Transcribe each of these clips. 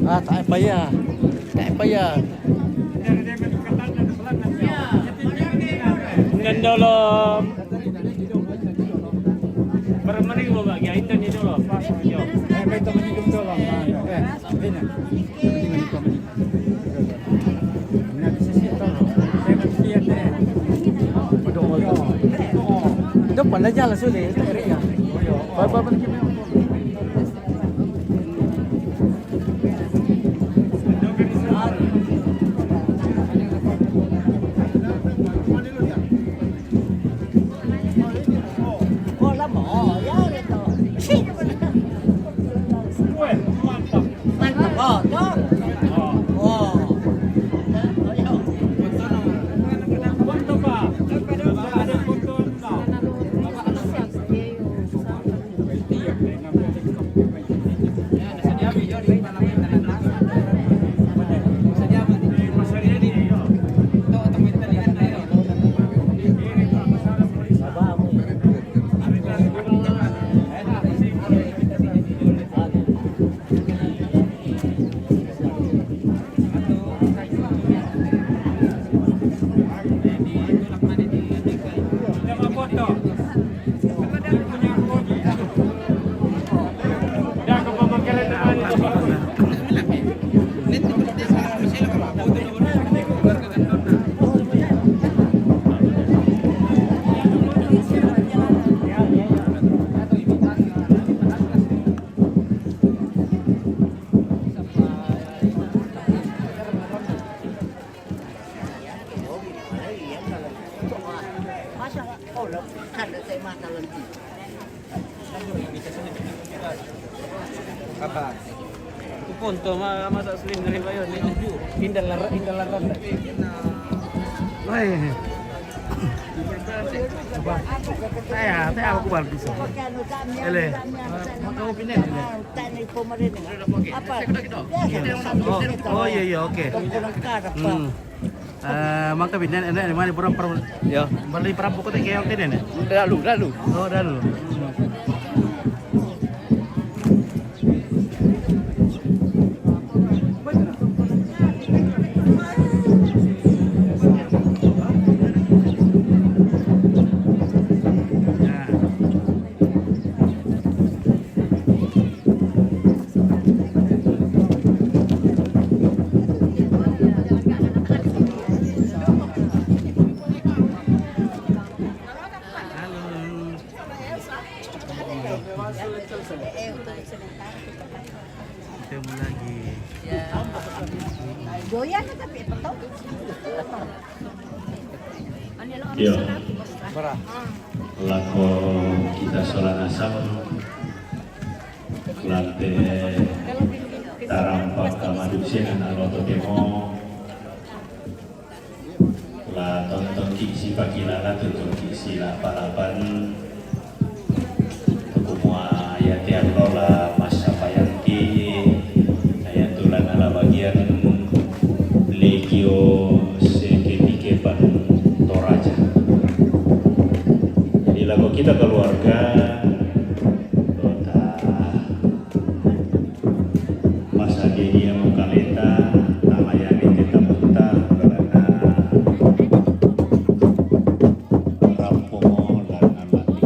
Ah, tak payah. Tak payah. Dan dulu bermain lo bagi itu ni dulu. Beto menyidung tolong. Ini. Nah, di sisi tolong. Saya mesti lihat deh. Depan aja lah sulit. Bapak pergi. Apa? Kupon to masak slim dari bayon ni. Indah lar. Woi. Saya aku baru bisa. Ele. Kamu pindah ni. Apa? Oh iya oke. Maka pindah ini mana perang. Ya. Balik perampok kota kayak ini. Lalu. Oh lalu. Ketemu lagi. Goyang tapi betul. Yo, lako kita sholat asam, lantai tarampak kamadupsian aloto demo, la tonton kiksi pakilala tuntun kiksi la palapan, tukumua ayat yang lola masa payanti, ayat tulan ala bagian legio seketikepan toraja. Jadi lagu kita keluarga Dota masa dia mukaleta tamayani kita punta karena rampungo dan amati.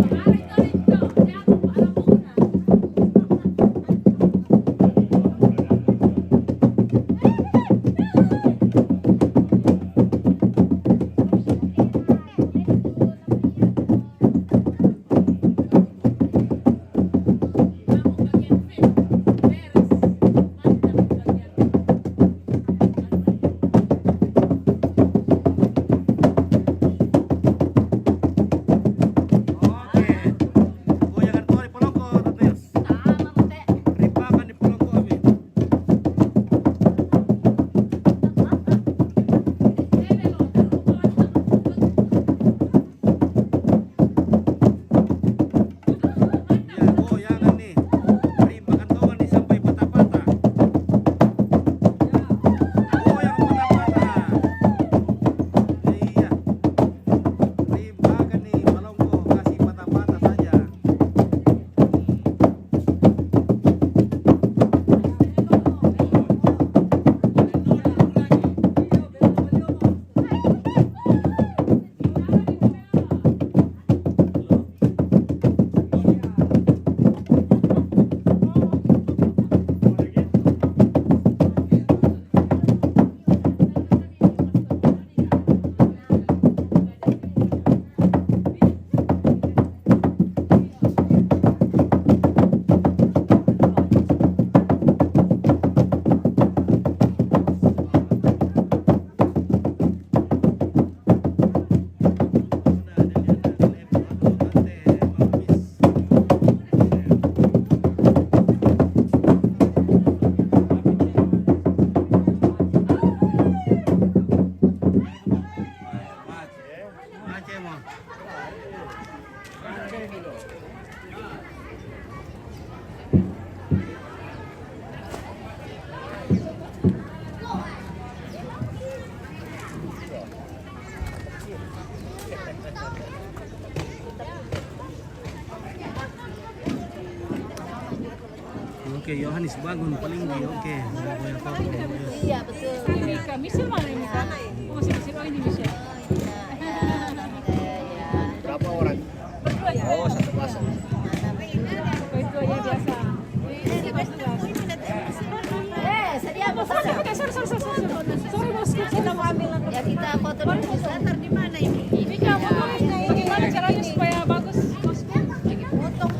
Oke, Yohanes bangun paling di oke. Banyak foto. Iya betul. Ini Kak Michelle mana ini Kak? Oh masih Michelle, oh ini Michelle. Berapa orang? Berdua ya? Oh, satu pasang. Itu aja biasa. Sedia apa Sorry, saja? oke, sorry bosku, kita mau ambil. Ya kita foto di center di mana ini? Ini Kak, bagaimana caranya supaya bagus bosku? Potong.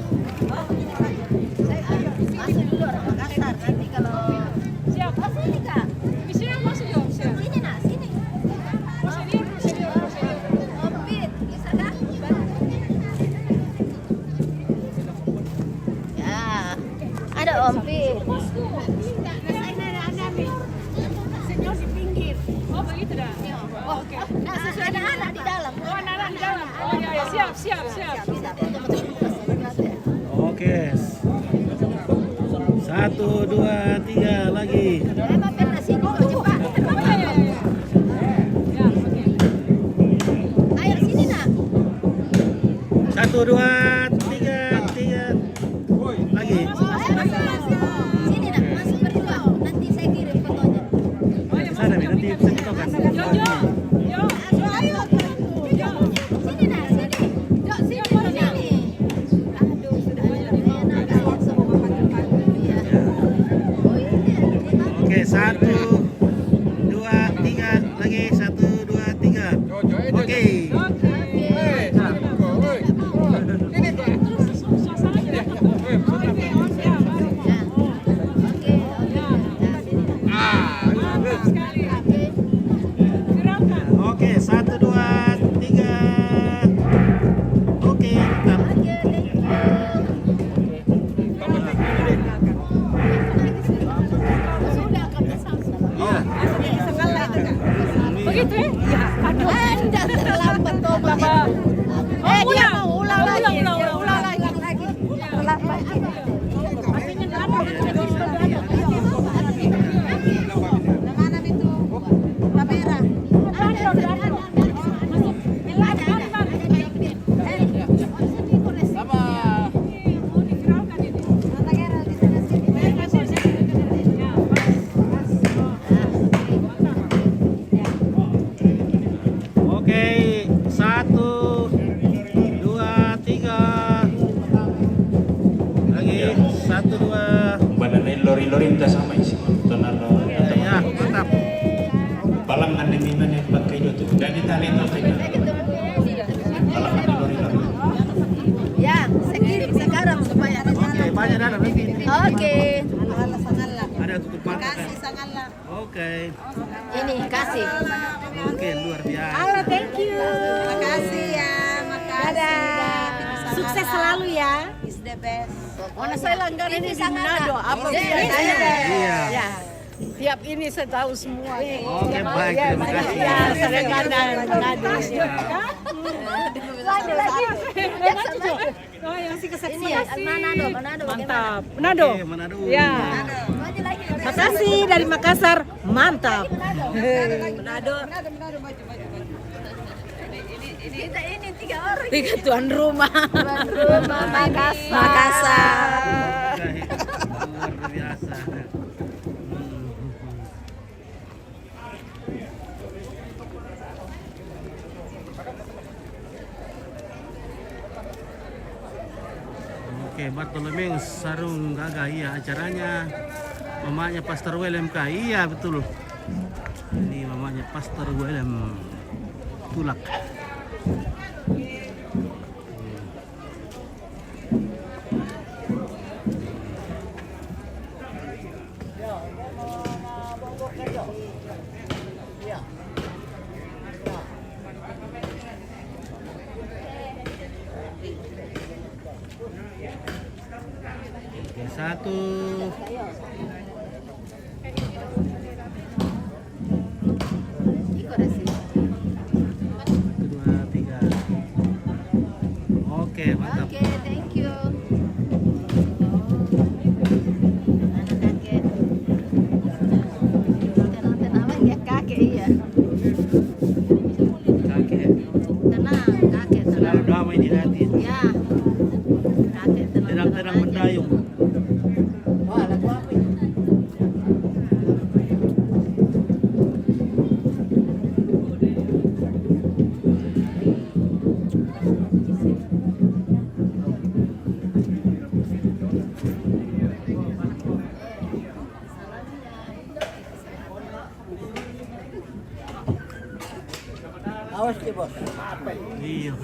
Masuk dulu orang Makassar nanti kalau. Siap. Oh sini Kak. Michelle masuk yuk, Michelle. Sini nak sini. Prosedur. Ompit, bisa kah? Ya, ada ompit. Oh begitu dah. Oh, nah, ada anak di dalam. Oh anak-anak di dalam. Oh ya, siap. Bisa foto-foto. Oke. 1, 2, 3 lagi. Emang pernah sini kok cepat. Ya, oke. Ayo sini nak. 1, 2, 3 lagi. Sini nak, masuk berdua. Nanti saya kirim fotonya. Sana Mi, nanti bisa ditokan. Yo. Sini nak, sini. Jok sini sini. Aduh, sudah enak kayak semua pagi-pagi ya. Oh ini. Oke, 1, 2, 3 lagi. 1, 2, 3. Oke. Oke, 1, 2, 3. Oke, mantap. Iya. Begitu ya? Iya. Aduh. Anda terlambat toh Bapak. dia mau ulang lagi. Ulang lagi. Terlambat. Mana itu? Kamera. Oke, 1, 2, 3. Lagi 1, 2. Badannya lori-lori entah sama isi. Tonalo. Ya, mantap. Palang ane miman yang pakai itu. Dan ditali itu saja. Palang ane lori-lori. Ya, saya kirim sekarang supaya ada Oke, banyak dah nanti. Oke. Ada tutup mata kan? Oke. Ini kasih. Oke, luar biasa. Halo, thank you. Makasih ya, makasih. Dadah. Sukses selalu ya. Is the best. Mana saya langganan ini di Manado. Apa Iya. Ya. Tiap ini saya tahu semua. Oke, baik. Terima kasih. Ya, sering kadang Manado. Lagi. Oh, yang masih Ini ya, Manado, Manado. Mantap. Manado. Oke, Manado. Ya. Maju lagi. Makasih dari Makassar. Mantap. Manado. Kita ini 3 orang. Tiga tuan rumah. Tuan rumah Makassar. Oke, luar biasa. Oke, Bartolomeu Sarung Gagah, iya acaranya mamanya Pastor William K. Iya betul. Ini mamanya Pastor William Tulak. Oke, 1. Oke, mantap. Oke, thank you. Anak kakek. Tenang-tenang ya kakek iya. Kakek. Tenang, kakek Selalu tenang. damai di hati. Ya. Kakek tenang. Tenang-tenang mendayung. Wah, lagu apa ini? Awas ke bos. Apa ini? Iya.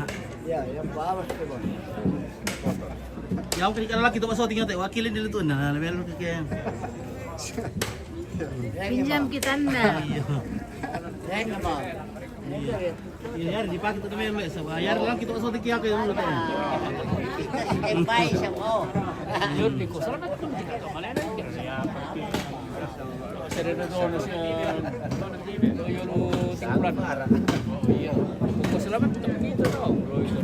Ya, yang awas ke bos. Yang kali lagi tu pasal tinggal wakilin dulu tu nah lebih lu kayak. Pinjam kita anda. Iya. Yang apa? Iya, yar dipakai tu memang sebab yar lang kita pasal tinggal kayak dulu tu. Baik siapa? Yun, di ko. Salamat po. Malena yun. Serena doon na siya. Yun mo tingkulan. Iya. Salamat po dito daw.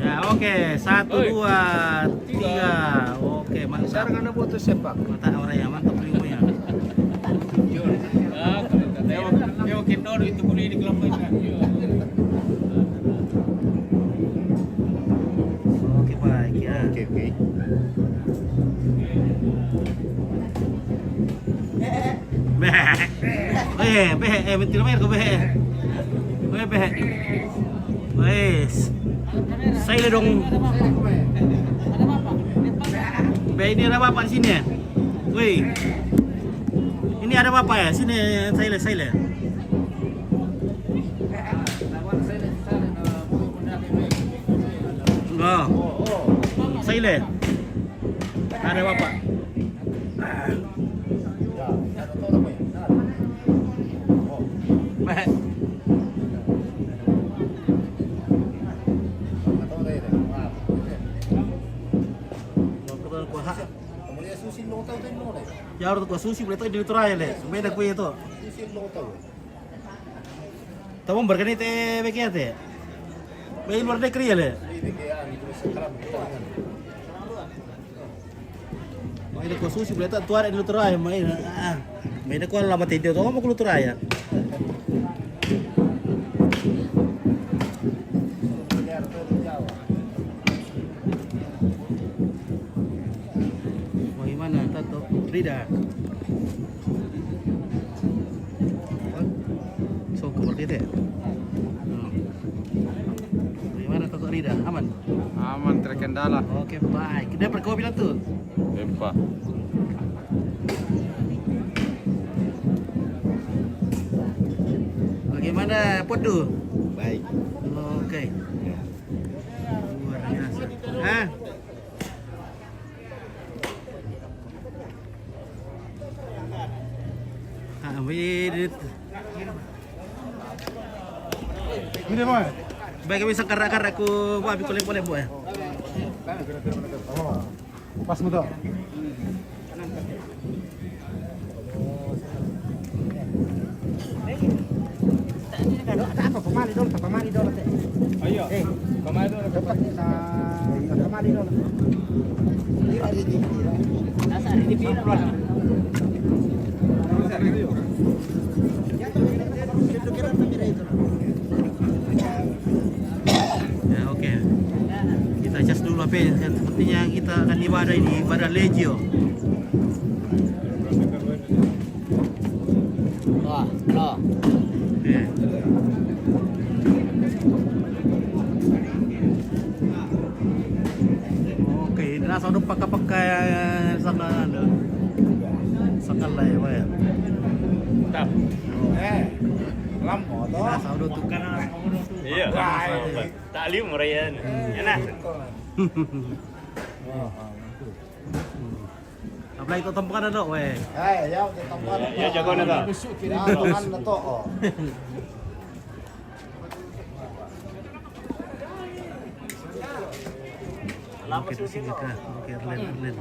Ya, oke. 1, 2, 3. Oke, mantap. Sekarang ano po ito sepak? Mata orang ya, mantap primo ya. Yun. Yung kinoro ito po rin iklamoy na. Oke, baik ya. Oke, oke. Betul mer ko be. Wes. Saya dong. Be ini ada bapak di sini ya? Woi. Ini ada bapak ya? Sini saya. Oh. Saya. Ada bapak. Ya harus gua susi boleh tahu di luturai le. Beda kue itu. Tahu bergani teh begitu teh. Bayi luar negeri ya le. Beda gua susi boleh tahu tuara di luturai main. Beda gua lama tidur tahu mau ke luturai ya. Bagaimana Tato Rida? So seperti itu. Bagaimana Tato Rida? Aman? Aman, terkendala. Oke, baik. Kita pergi bilang tuh. Empa. Bagaimana Podu? Baik. Oke. Luar biasa. Hah? Ambil. Ini mau. Baik kami sakar-sakar aku buat boleh buat. Oh. Pas muda. Apa pemali dulu teh. Ayo. Kemana doon? Dapat sa pemali dulu. Nasa di pino. Ya oke. Kita cas dulu apa ya. Sepertinya kita akan ibadah ini ibadah legio. Wah, no. Oke. Oke, ini nasa udah pakai sakal lah ya, Pak ya. Tap. Lambo toh. Nasa udah tuh. Iya. Taklim merayan. Enak. Apply itu tempat ada weh. Ya tempat. Ya jago na to. Ya teman na to. Oh. Oke, di sini kah? Oke, Erlen.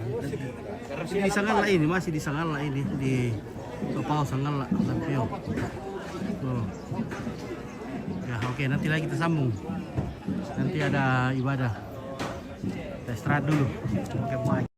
Masih di Sangala ini, masih di Sangala ini di Kepau Sangala Lampio. Oh. Ya, oke, nanti lagi kita sambung. Nanti ada ibadah. Kita istirahat dulu. Oke, bye.